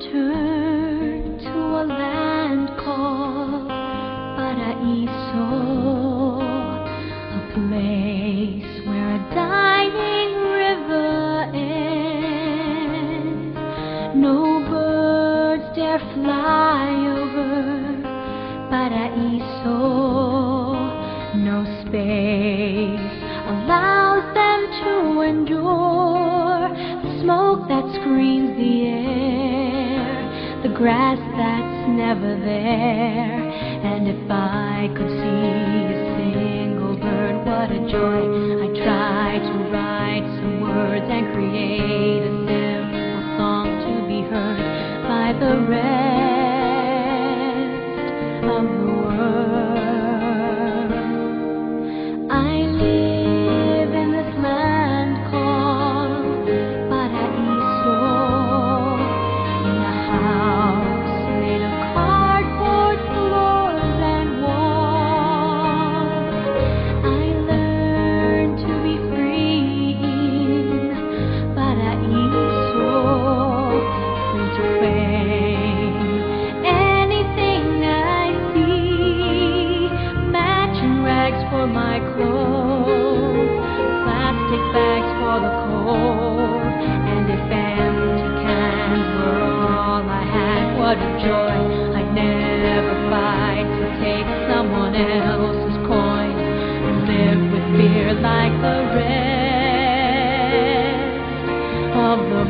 return to a land called Paraiso, a place where a dying river ends. No birds dare fly over Paraiso, no space allows them to endure the smoke that screams the air, the grass that's never there. And if I could see a single bird, what a joy. I'd try to write some words and create a simple song to be heard by the rest of the world. I live in this land called Paraiso, in a house made of cardboard floors and walls. I learned to be free in Paraiso, free to claim anything I see. Matching rags for my clothes, plastic bags for the cold, and if empty cans were all I had, what a joy. I'd never fight to take someone else's coin and live with fear like the rest of the